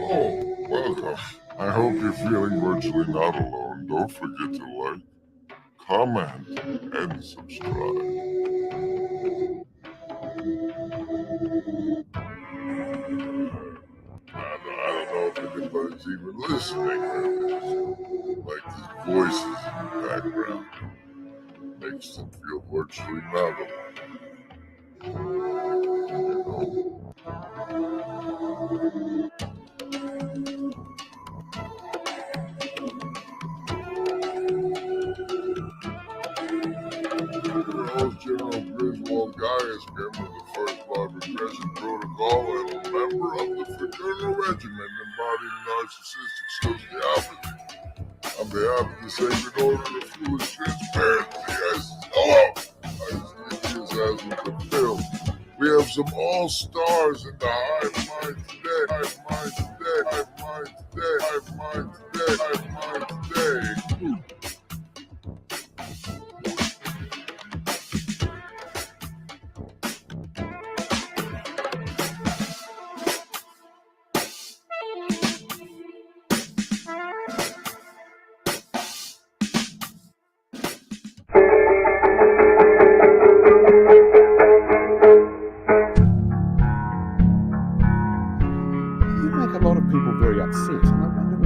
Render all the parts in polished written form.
Oh, welcome. I hope you're feeling virtually not alone. Don't forget to like, comment, and subscribe. I don't know if anybody's even listening right now. Like these voices in the background makes them feel virtually not alone. You know? Your host, General Griswold Gaius, member of the First Blood Regression Protocol and a member of the Fraternal Regiment embodying narcissistic sociopathy. On behalf of the Sacred Order of Foolish Transparency, I as with the film. We have some all-stars in the hive mind today. Hive mind today. Hive mind today. Hive mind today. Hive mind today.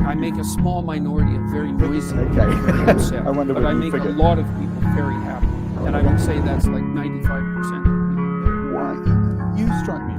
I make a small minority of very noisy Okay. upset, I wonder but what I you make a figured. lot of people very happy, and I would say that's like 95% of people. Why? You strike me.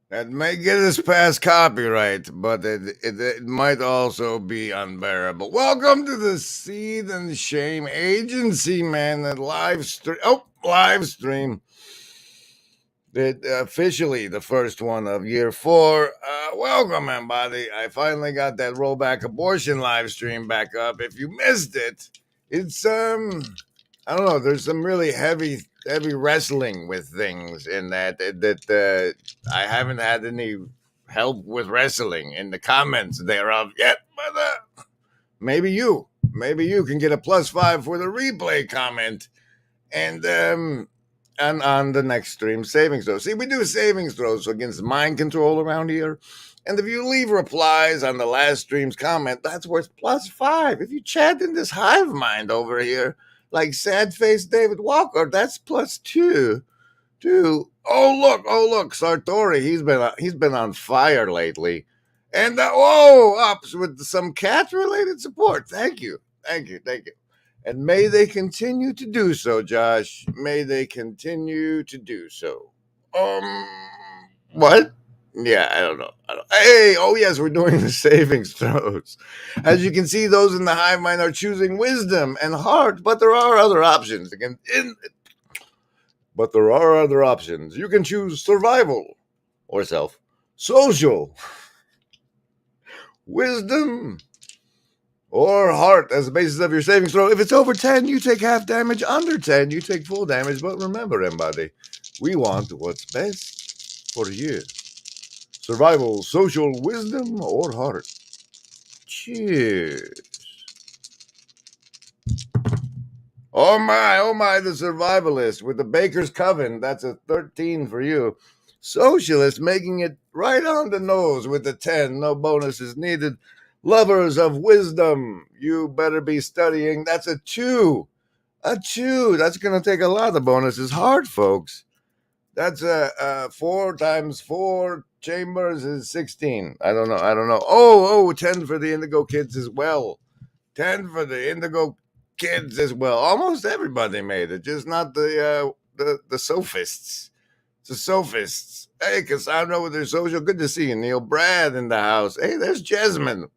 That may get us past copyright, but it might also be unbearable. Welcome to the Seed and Shame Agency, man. That live stream. Officially the first one of year 4. Welcome, everybody. I finally got that rollback abortion live stream back up. If you missed it, it's I don't know. There's some really heavy wrestling with things in that I haven't had any help with wrestling in the comments thereof yet. But maybe you can get a +5 for the replay comment, and on the next stream savings throws. See, we do savings throws against mind control around here. And if you leave replies on the last stream's comment, that's worth +5. If you chat in this hive mind over here, like sad face David Walker, that's +2. Oh look, Sartori, he's been on fire lately. And ups with some cat related support. Thank you. And may they continue to do so, Josh. May they continue to do so. What? Yeah, I don't know. Hey, oh yes, we're doing the savings throws. As you can see, those in the hive mind are choosing wisdom and heart, but there are other options. You can choose survival or self, social, wisdom, or heart as the basis of your savings throw. If it's over 10, you take half damage. Under 10, you take full damage. But remember, everybody, we want what's best for you. Survival, social, wisdom, or heart. Cheers. oh my, the survivalist with the baker's coven. That's a 13 for you. Socialist making it right on the nose with the 10. No bonuses needed. Lovers of wisdom. You better be studying. That's a 2. A 2. That's going to take a lot of bonuses. Hard, folks. That's 4 times 4 chambers is 16. I don't know. Oh, 10 for the Indigo Kids as well. 10 for the Indigo Kids as well. Almost everybody made it, just not the sophists. The sophists. Hey, Cassandra with her social. Good to see you, Neil. Brad in the house. Hey, there's Jasmine.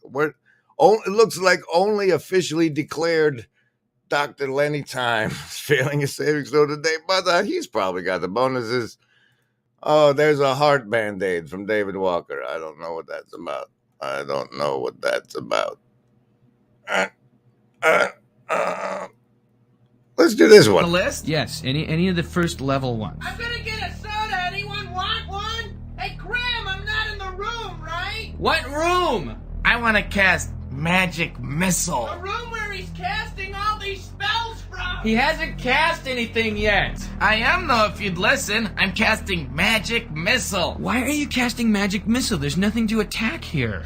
Where? Oh, it looks like only officially declared Dr. Lenny Time is failing his savings throw today, but he's probably got the bonuses. Oh, there's a heart band-aid from David Walker. I don't know what that's about. Let's do this one. The list? Yes, any of the first level ones. I'm gonna get a soda. Anyone want one? Hey, Graham, I'm not in the room, right? What room? I want to cast Magic Missile. The room where he's casting all these spells from. He hasn't cast anything yet. I am, though, if you'd listen. I'm casting Magic Missile. Why are you casting Magic Missile? There's nothing to attack here.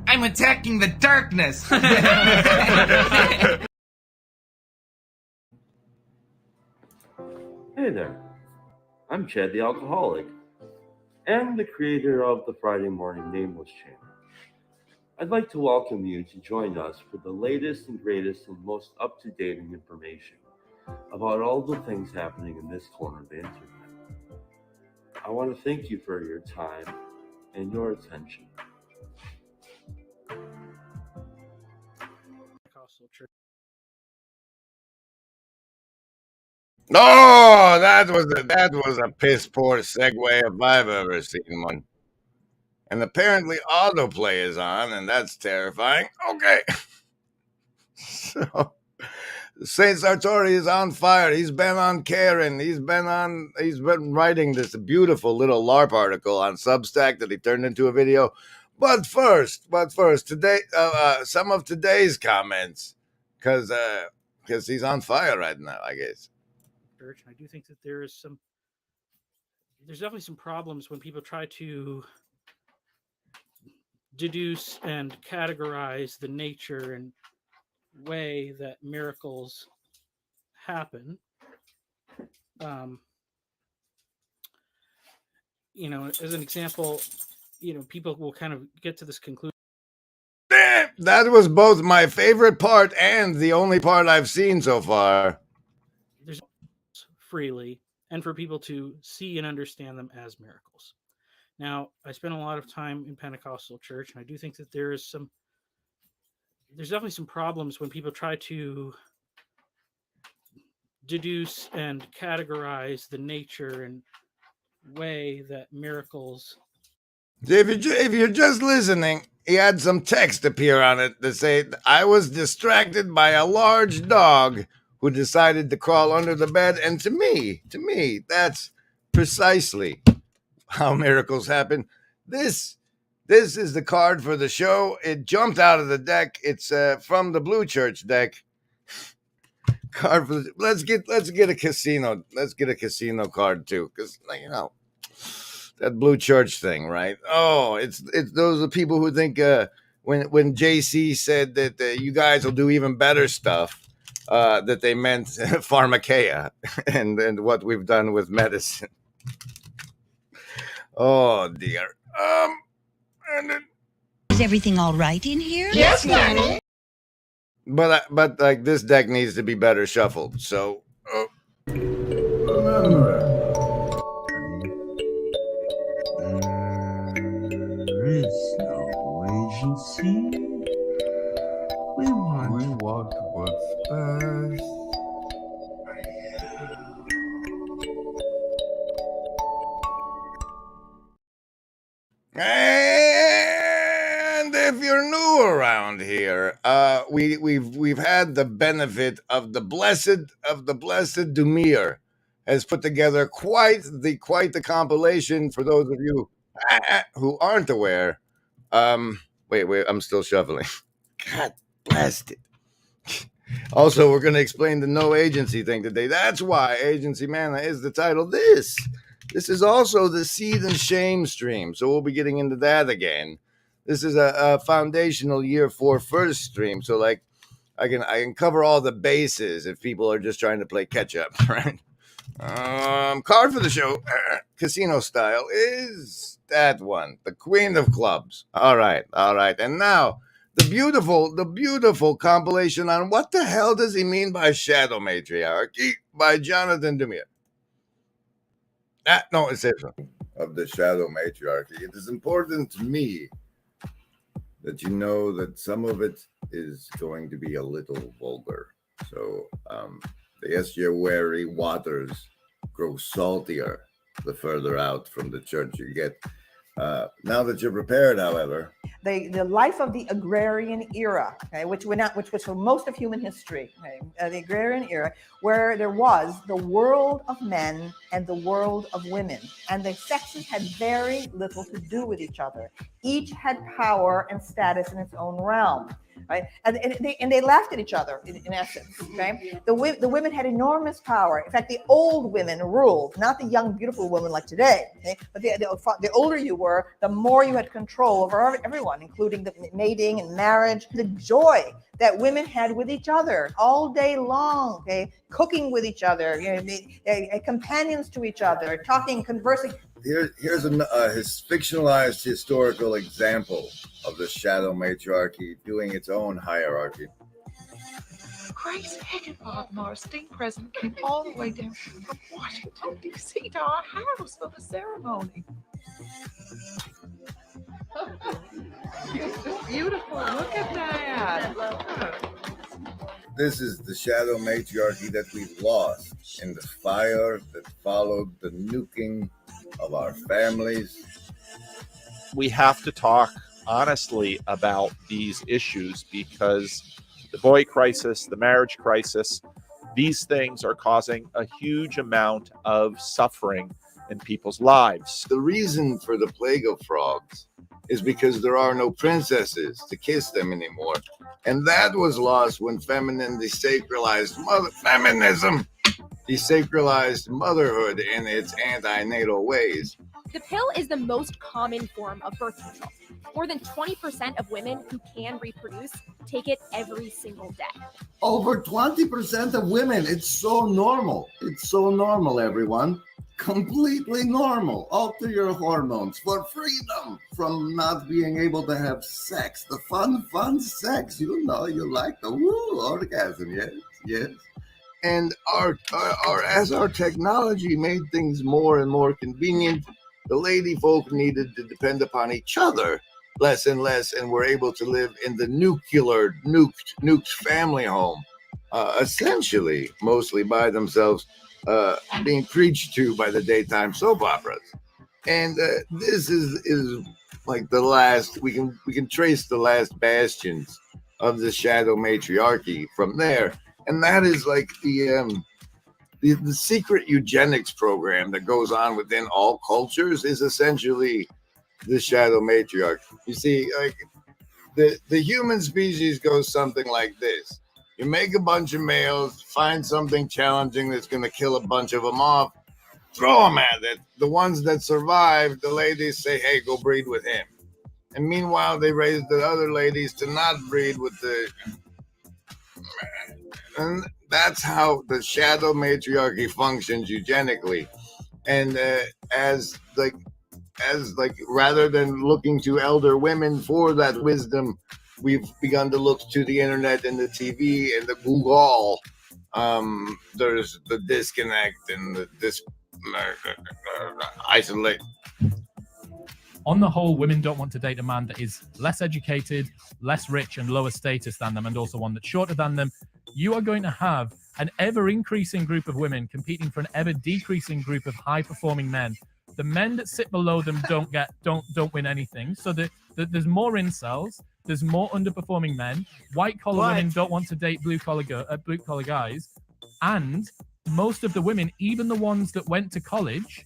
I'm attacking the darkness. Hey there, I'm Chad the Alcoholic, and the creator of the Friday Morning Nameless channel. I'd like to welcome you to join us for the latest and greatest and most up-to-date information about all the things happening in this corner of the internet. I want to thank you for your time and your attention. Oh, that was a piss poor segue if I've ever seen one. And apparently autoplay is on, and that's terrifying. Okay. So Saint Sartori is on fire. He's been on Karen. He's been writing this beautiful little LARP article on Substack that he turned into a video. But first, today, some of today's comments, because he's on fire right now, I guess. Church, and I do think that there's definitely some problems when people try to deduce and categorize the nature and way that miracles happen. As an example, people will kind of get to this conclusion. That was both my favorite part and the only part I've seen so far. There's freely, and for people to see and understand them as miracles. Now, I spent a lot of time in Pentecostal church, and I do think that there's definitely some problems when people try to deduce and categorize the nature and way that miracles. If you're just listening, he had some text appear on it that say, "I was distracted by a large dog who decided to crawl under the bed." And to me, that's precisely how miracles happen. This is the card for the show. It jumped out of the deck. It's from the Blue Church deck. Card for let's get a casino. Let's get a casino card too, because that Blue Church thing, right? Oh, it's those are people who think when JC said that you guys will do even better stuff. That they meant pharmakeia and what we've done with medicine. Oh dear. Is everything all right in here? Yes, Nanny. But like this deck needs to be better shuffled. So remember, there is no agency. We want what's best. And if you're new around here, we've had the benefit of the blessed Dumir has put together quite the compilation for those of you who aren't aware. Wait, I'm still shuffling. God blast it. Also, we're going to explain the no agency thing today. That's why Agency Man is the title. This is also the Seed and Shame stream, so we'll be getting into that again. This is a foundational year 4 first stream, so like I can cover all the bases if people are just trying to play catch up, right? Card for the show, casino style, is that one, the Queen of Clubs. All right, and now the beautiful compilation on what the hell does he mean by shadow matriarchy by Jonathan Demir. No, it says of the shadow matriarchy. It is important to me that you know that some of it is going to be a little vulgar. So the estuary waters grow saltier the further out from the church you get. Now that you're prepared, however, the life of the agrarian era, okay, which was for most of human history, okay, the agrarian era, where there was the world of men and the world of women, and the sexes had very little to do with each other. Each had power and status in its own realm. Right, and they laughed at each other in essence. Okay, the women had enormous power. In fact, the old women ruled, not the young, beautiful women like today. Okay, but the older you were, the more you had control over everyone, including the mating and marriage. The joy that women had with each other all day long. Okay, cooking with each other, companions to each other, talking, conversing. Here's his fictionalized historical example of the shadow matriarchy doing its own hierarchy. Grace Higginbotham, our esteemed president, came all the way down from Washington, D.C. to our house for the ceremony. It's beautiful. Look at that. This is the shadow matriarchy that we've lost in the fire that followed the nuking of our families. We have to talk honestly about these issues because the boy crisis, the marriage crisis, these things are causing a huge amount of suffering in people's lives. The reason for the plague of frogs is because there are no princesses to kiss them anymore. And that was lost when feminism desacralized motherhood in its antenatal ways. The pill is the most common form of birth control. More than 20% of women who can reproduce take it every single day. Over 20% of women. It's so normal. It's so normal, everyone. Completely normal. Alter your hormones for freedom from not being able to have sex. The fun sex. You know, you like the orgasm. Yes. And as our technology made things more and more convenient, the lady folk needed to depend upon each other less and less, and were able to live in the nuked family home, essentially mostly by themselves, being preached to by the daytime soap operas. And this is like the last, we can trace the last bastions of the shadow matriarchy from there. And that is like the secret eugenics program that goes on within all cultures is essentially the shadow matriarch. You see, like the human species goes something like this. You make a bunch of males, find something challenging that's going to kill a bunch of them off, throw them at it. The ones that survive, the ladies say, hey, go breed with him. And meanwhile, they raise the other ladies to not breed with the... And that's how the shadow matriarchy functions eugenically. And as rather than looking to elder women for that wisdom, we've begun to look to the internet and the TV and the Google. There's the disconnect and the isolate. On the whole, women don't want to date a man that is less educated, less rich, and lower status than them, and also one that's shorter than them. You are going to have an ever-increasing group of women competing for an ever-decreasing group of high-performing men. The men that sit below them don't win anything. So there's more incels. There's more underperforming men. White-collar women don't want to date blue-collar guys. And most of the women, even the ones that went to college,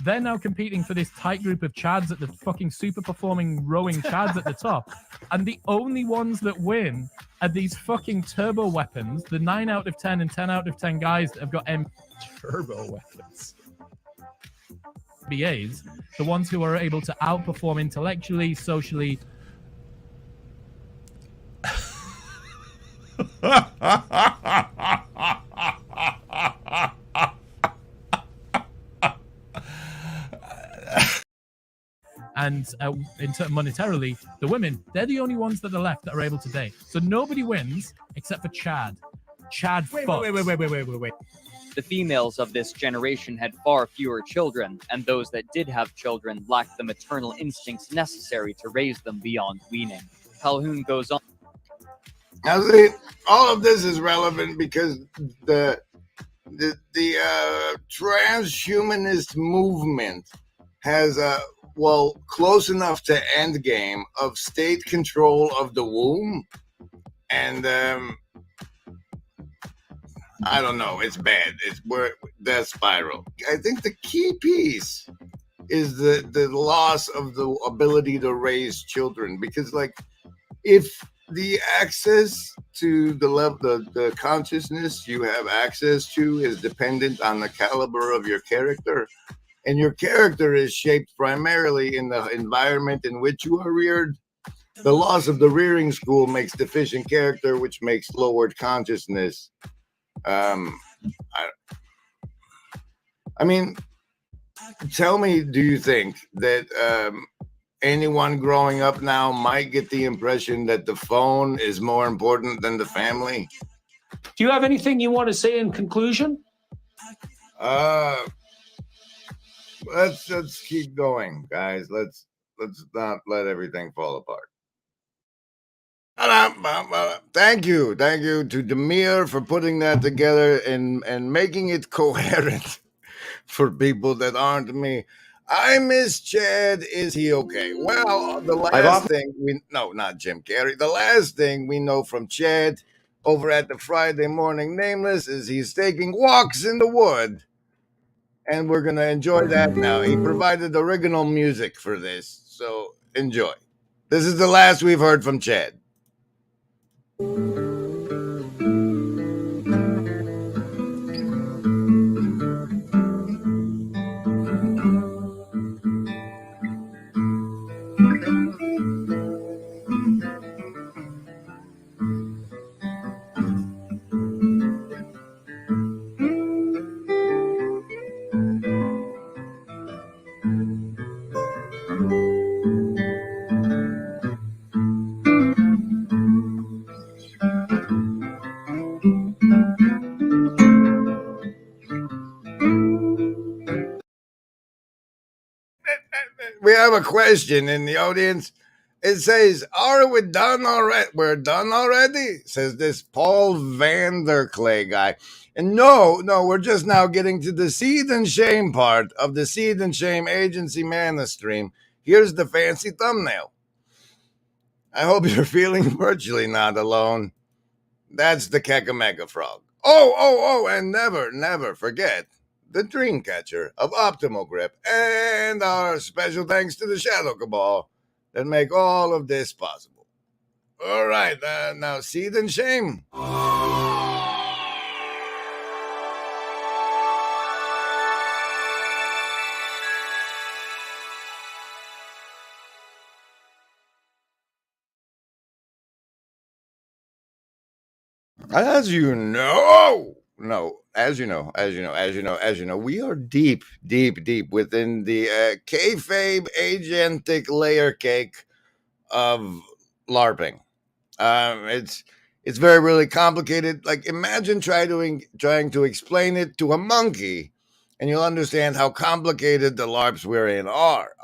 They're now competing for this tight group of chads at the fucking super performing rowing chads at the top. And the only ones that win are these fucking turbo weapons, the 9 out of 10 and 10 out of 10 guys that have got turbo weapons. BAs, the ones who are able to outperform intellectually, socially. And monetarily, the women, they're the only ones that are left that are able to date. So nobody wins except for Chad. Chad fucks. Wait. The females of this generation had far fewer children, and those that did have children lacked the maternal instincts necessary to raise them beyond weaning. Calhoun goes on. Now, see, all of this is relevant because the transhumanist movement has close enough to endgame of state control of the womb, and I don't know, it's bad. It's where that spiral. I think the key piece is the loss of the ability to raise children, because like if the access to the level, the consciousness you have access to is dependent on the caliber of your character, and your character is shaped primarily in the environment in which you are reared, the loss of the rearing school makes deficient character, which makes lowered consciousness. I mean, tell me, do you think that anyone growing up now might get the impression that the phone is more important than the family? Do you have anything you want to say in conclusion? Let's keep going, guys. Let's not let everything fall apart. Thank you to Demir for putting that together and making it coherent for people that aren't me. I miss Chad. Is he okay? Well, the last thing not Jim Carrey. The last thing we know from Chad over at the Friday Morning Nameless is he's taking walks in the wood, and we're gonna enjoy that now. He provided original music for this, so enjoy. This is the last we've heard from Chad. We have a question in the audience. It says, "Are we done already? We're done already?" Says this Paul Vanderclay guy. And no, we're just now getting to the Seed and Shame part of the Seed and Shame Agency Mana stream. Here's the fancy thumbnail. I hope you're feeling virtually not alone. That's the Kakamega frog. Oh, and never forget the Dreamcatcher of Optimal Grip, and our special thanks to the Shadow Cabal that make all of this possible. All right, now Seed and Shame. As you know, we are deep within the kayfabe agentic layer cake of LARPing. It's very really complicated. Like, imagine trying to explain it to a monkey, and you'll understand how complicated the LARPs we're in are.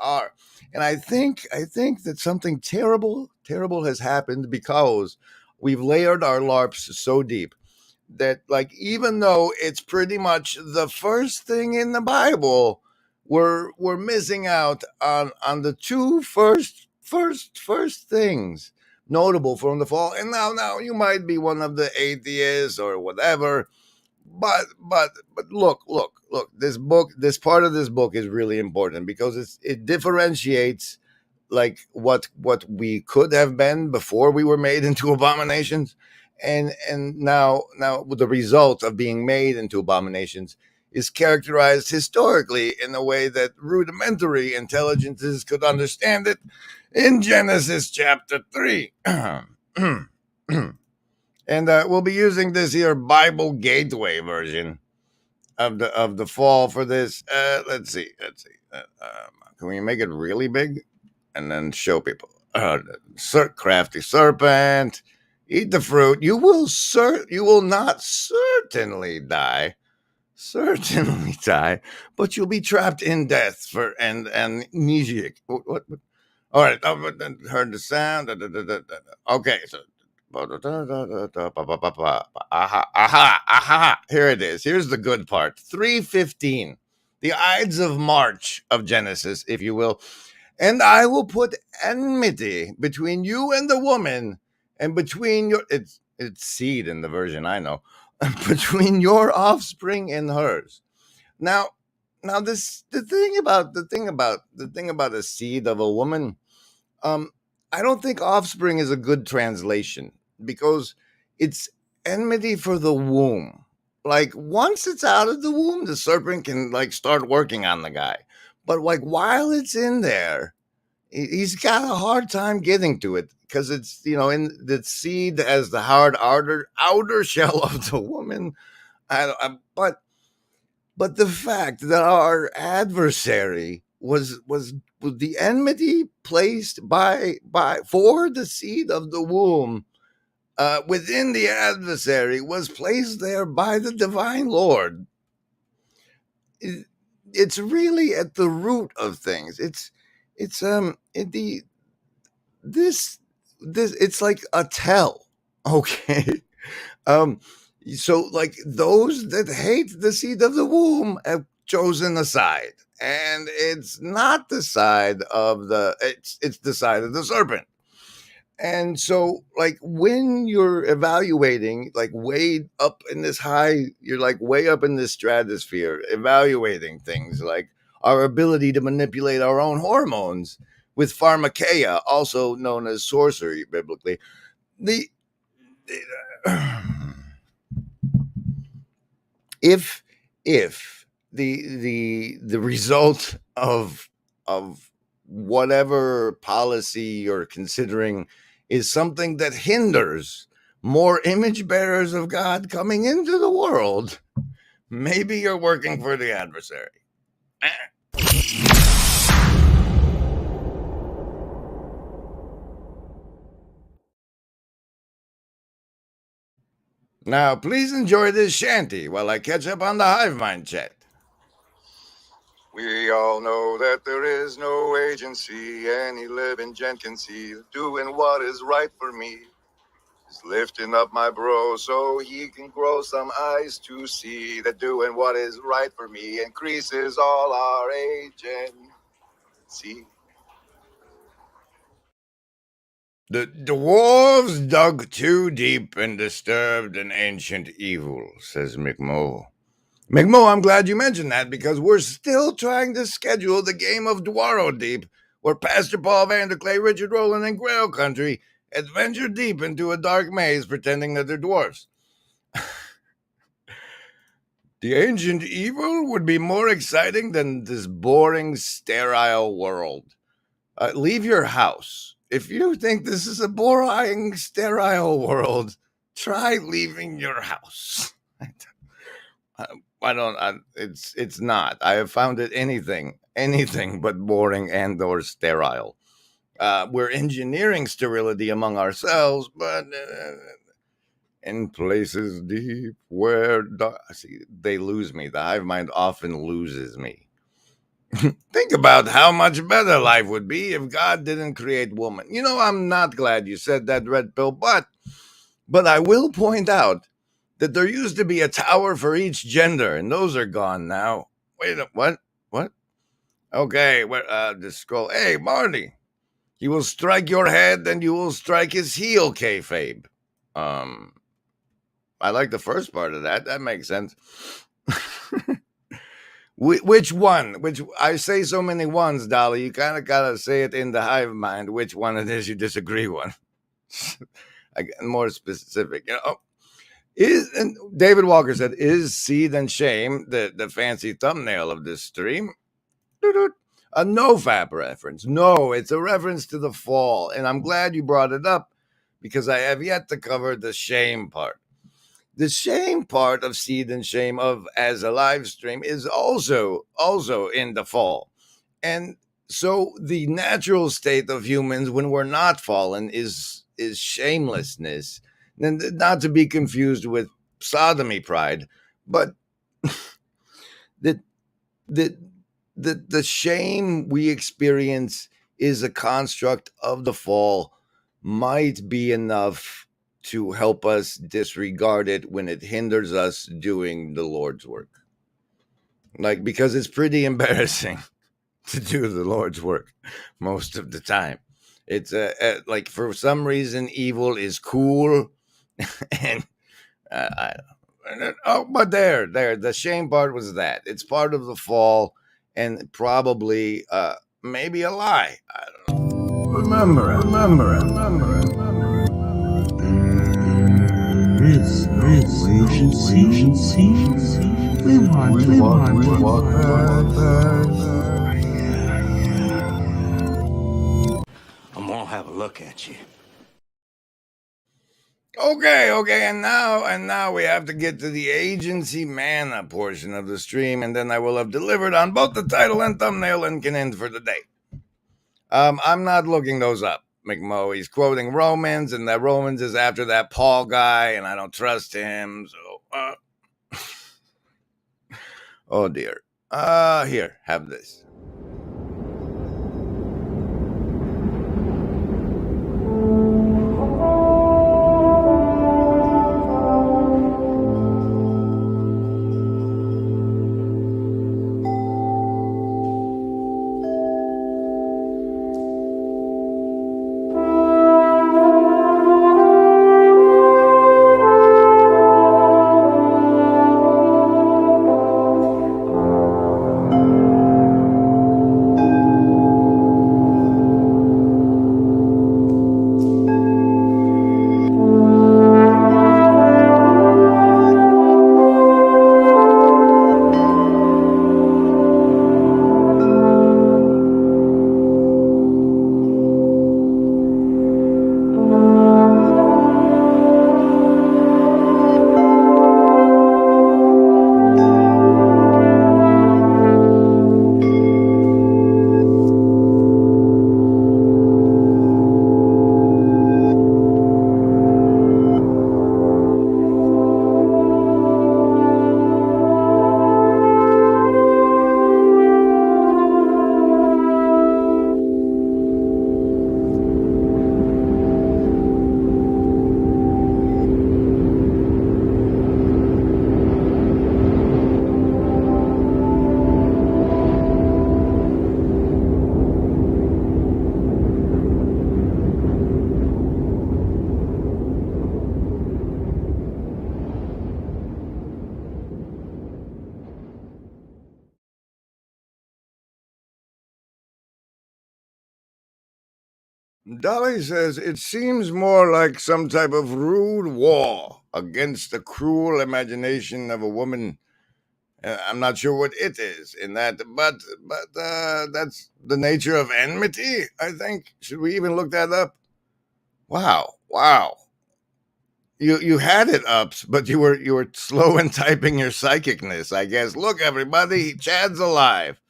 And I think that something terrible has happened because we've layered our LARPs so deep that, like, even though it's pretty much the first thing in the Bible, we're missing out on the two first things notable from the fall. And now you might be one of the atheists or whatever, but look. This part of this book is really important because it differentiates like what we could have been before we were made into abominations, and now the result of being made into abominations is characterized historically in a way that rudimentary intelligences could understand it in Genesis chapter 3. And we'll be using this here Bible Gateway version of the fall for this. Let's see. Can we make it really big and then show people? Crafty serpent, eat the fruit. You will not certainly die. Certainly die, but you'll be trapped in death for and amnesiac. What? All right, heard the sound. Okay, so aha. Here it is. Here's the good part. 3:15, the Ides of March of Genesis, if you will. And I will put enmity between you and the woman, and between your it's seed in the version I know, between your offspring and hers. Now this the thing about the seed of a woman. I don't think offspring is a good translation because it's enmity for the womb. Like once it's out of the womb, the serpent can like start working on the guy. But like while it's in there, he's got a hard time getting to it because it's in the seed as the hard outer shell of the woman. But the fact that our adversary was the enmity placed for the seed of the womb within the adversary was placed there by the divine Lord. It's really at the root of things. It's like a tell, okay. So like those that hate the seed of the womb have chosen a side, and it's not the side of it's the side of the serpent. And so like when you're evaluating like way up in this you're like way up in this stratosphere evaluating things like our ability to manipulate our own hormones with pharmakeia, also known as sorcery biblically. If the result of whatever policy you're considering is something that hinders more image bearers of God coming into the world, maybe you're working for the adversary. Now, please enjoy this shanty while I catch up on the Hive Mind chat. We all know that there is no agency any living gent can see doing what is right for me. Just lifting up my bro so he can grow some eyes to see that doing what is right for me increases all our agency. The dwarves dug too deep and disturbed an ancient evil, says McMo. McMo, I'm glad you mentioned that because we're still trying to schedule the game of Dwaro Deep, where Pastor Paul Vanderclay, Richard Rowland, and Grail Country adventure deep into a dark maze pretending that they're dwarfs. The ancient evil would be more exciting than this boring, sterile world. Leave your house. If you think this is a boring, sterile world, try leaving your house. It's not. I have found it anything but boring and or sterile. We're engineering sterility among ourselves, but in places deep where they lose me. The hive mind often loses me. Think about how much better life would be if God didn't create woman. I'm not glad you said that, Red Pill, but I will point out that there used to be a tower for each gender, and those are gone now. Wait, what? What? Okay, just scroll. Hey, Marty, he will strike your head, and you will strike his heel, kayfabe. I like the first part of that. That makes sense. Which one? Which I say so many ones, Dolly. You kind of gotta say it in the hive mind. Which one it is you disagree on? I get more specific. You know, and David Walker said, "Is Seed and Shame the fancy thumbnail of this stream?" A NoFap reference. No, it's a reference to the fall, and I'm glad you brought it up because I have yet to cover the shame part. The shame part of Seed and Shame of as a live stream is also in the fall. And so the natural state of humans when we're not fallen is shamelessness. And not to be confused with sodomy pride, but the shame we experience is a construct of the fall, might be enough to help us disregard it when it hinders us doing the Lord's work. Like, because it's pretty embarrassing to do the Lord's work most of the time. It's like, for some reason, evil is cool. And but there, the shame part was that. It's part of the fall and probably maybe a lie. I don't know. Remember it. I'm gonna have a look at you. Okay, and now we have to get to the agency mana portion of the stream, and then I will have delivered on both the title and thumbnail and can end for the day. I'm not looking those up, McMo. He's quoting Romans, and that Romans is after that Paul guy, and I don't trust him, so oh dear. Here, have this. Dolly says, it seems more like some type of rude war against the cruel imagination of a woman. I'm not sure what it is in that, but that's the nature of enmity, I think. Should we even look that up? Wow. You had it up, but you were slow in typing your psychicness, I guess. Look, everybody, Chad's alive.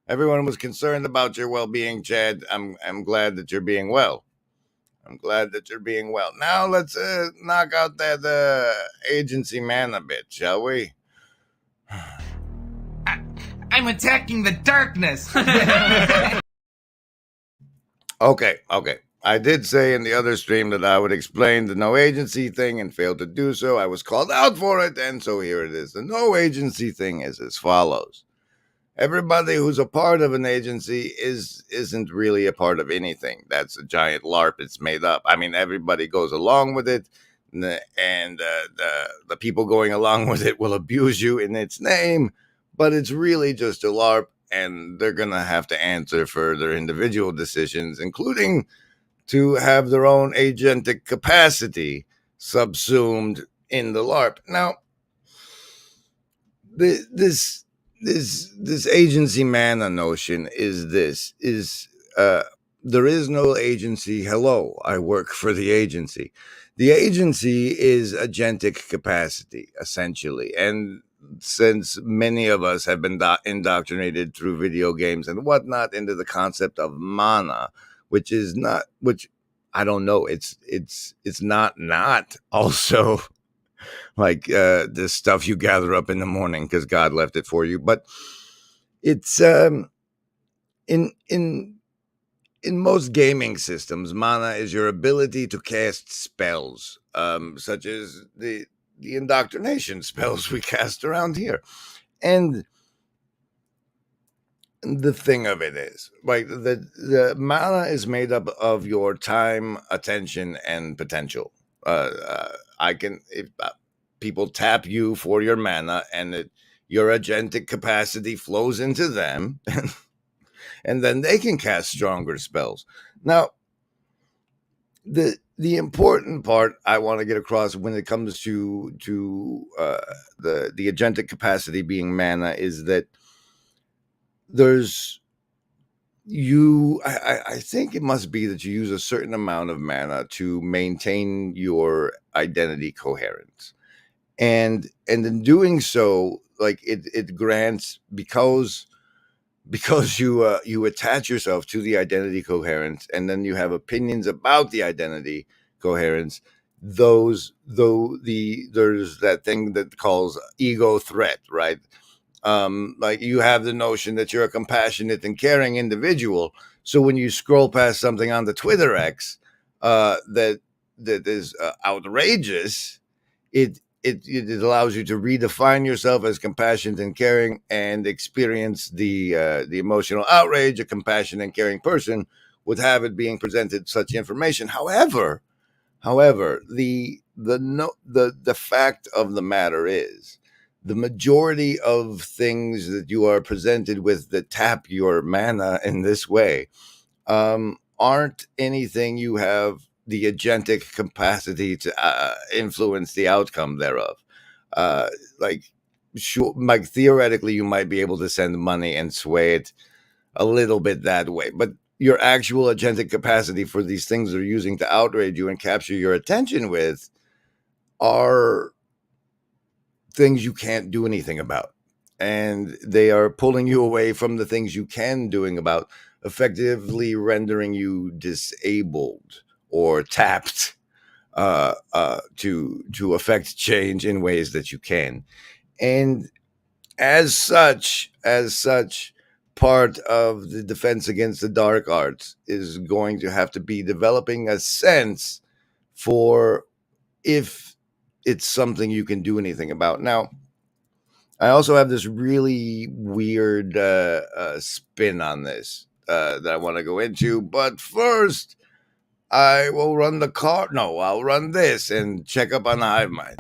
Everyone was concerned about your well-being, Chad. I'm glad that you're being well. Now let's knock out that agency man a bit, shall we? I'm attacking the darkness. Okay. I did say in the other stream that I would explain the no agency thing and failed to do so. I was called out for it, and so here it is. The no agency thing is as follows. Everybody who's a part of an agency isn't really a part of anything. That's a giant LARP. It's made up. I mean, everybody goes along with it. and the people going along with it will abuse you in its name, but it's really just a LARP, and they're going to have to answer for their individual decisions, including to have their own agentic capacity subsumed in the LARP. Now, this agency mana notion is there is no agency. Hello, I work for the agency. The agency is agentic capacity, essentially, and since many of us have been indoctrinated through video games and whatnot into the concept of mana, which I don't know, it's not also like the stuff you gather up in the morning because God left it for you, but it's in most gaming systems, mana is your ability to cast spells, such as the indoctrination spells we cast around here. And the thing of it is, like, the mana is made up of your time, attention, and potential. If people tap you for your mana, and your agentic capacity flows into them, and then they can cast stronger spells. Now, the important part I want to get across when it comes to the agentic capacity being mana is that I think it must be that you use a certain amount of mana to maintain your identity coherence, and in doing so, like, it grants, because you attach yourself to the identity coherence, and then you have opinions about the identity coherence. There's that thing that calls ego threat, right? Like, you have the notion that you're a compassionate and caring individual. So when you scroll past something on the Twitter X that is outrageous, it allows you to redefine yourself as compassionate and caring, and experience the emotional outrage a compassionate and caring person would have at being presented such information. However, the fact of the matter is, the majority of things that you are presented with that tap your mana in this way aren't anything you have the agentic capacity to influence the outcome thereof. Like theoretically, you might be able to send money and sway it a little bit that way, but your actual agentic capacity for these things they're using to outrage you and capture your attention with are things you can't do anything about, and they are pulling you away from the things you can doing about, effectively rendering you disabled or tapped to affect change in ways that you can. And as such, part of the defense against the dark arts is going to have to be developing a sense for if it's something you can do anything about. Now, I also have this really weird spin on this that I want to go into, but first I will run the car. No, I'll run this and check up on the hive mind.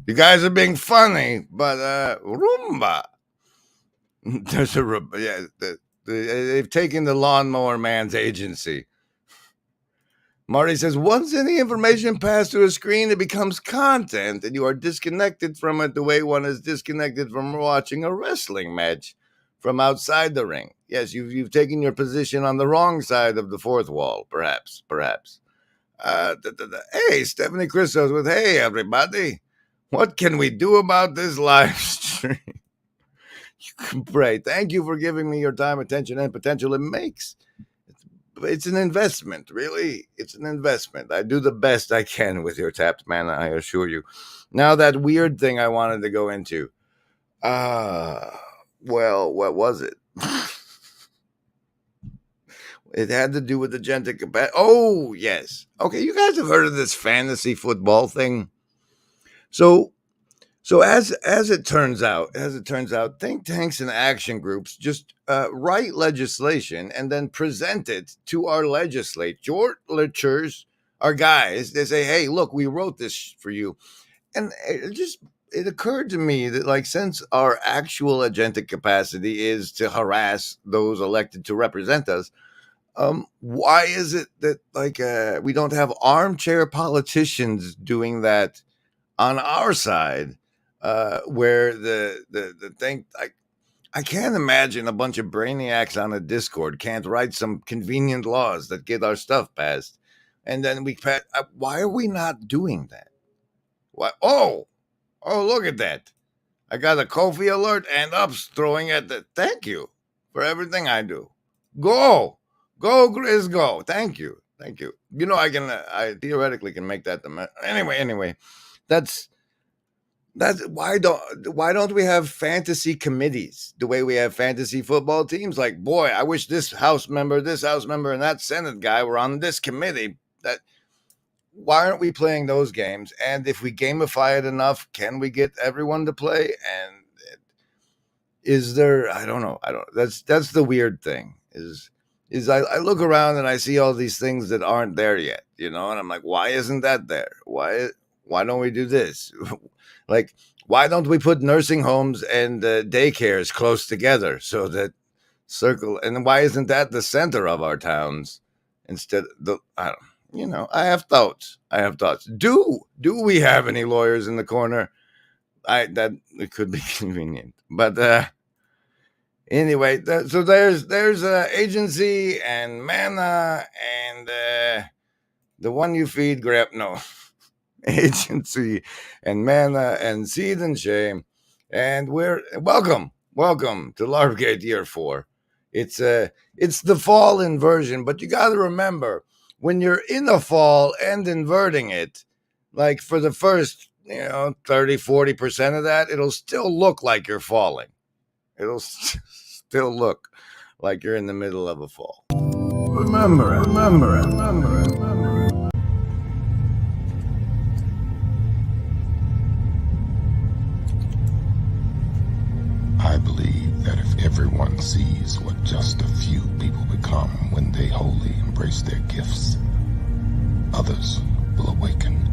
You guys are being funny, but Roomba. There's a they've taken the lawnmower man's agency. Marty says, once any information passed through a screen, it becomes content, and you are disconnected from it the way one is disconnected from watching a wrestling match from outside the ring. Yes, you've taken your position on the wrong side of the fourth wall, perhaps. Hey, Stephanie Christos with hey, everybody. What can we do about this live stream? You can pray. Thank you for giving me your time, attention, and potential. It's an investment, really. It's an investment. I do the best I can with your tapped mana, I assure you. Now, that weird thing I wanted to go into. Well, what was it? It had to do with the gender capacity. Oh, yes. Okay, you guys have heard of this fantasy football thing? So as it turns out, think tanks and action groups just write legislation and then present it to our legislatures, our guys. They say, "Hey, look, we wrote this for you," and it occurred to me that, like, since our actual agentic capacity is to harass those elected to represent us, why is it that, like, we don't have armchair politicians doing that on our side? Where the thing, I can't imagine a bunch of brainiacs on a Discord can't write some convenient laws that get our stuff passed, and then we pass. Why are we not doing that? Why? Oh, look at that! I got a Kofi alert and ups throwing at the. Thank you for everything I do. Go, Grizz, go! Thank you. You know, I theoretically can make that the anyway. That's why don't we have fantasy committees the way we have fantasy football teams? Like, boy, I wish this house member, and that Senate guy were on this committee. Why aren't we playing those games? And if we gamify it enough, can we get everyone to play? And is there? I don't know. That's the weird thing. I look around and I see all these things that aren't there yet, and I'm like, why isn't that there? Why don't we do this? Like, why don't we put nursing homes and daycares close together so that circle? And why isn't that the center of our towns instead? I have thoughts. Do we have any lawyers in the corner? That it could be convenient, but anyway. So there's agency and mana and the one you feed. Agency and mana and seed and shame, and we're welcome to Larpgate Year 4. It's the fall inversion, but you got to remember, when you're in the fall and inverting it, like for the first 30-40% of that, it'll still look like you're falling. It'll still look like you're in the middle of a fall. Remember it. I believe that if everyone sees what just a few people become when they wholly embrace their gifts, others will awaken.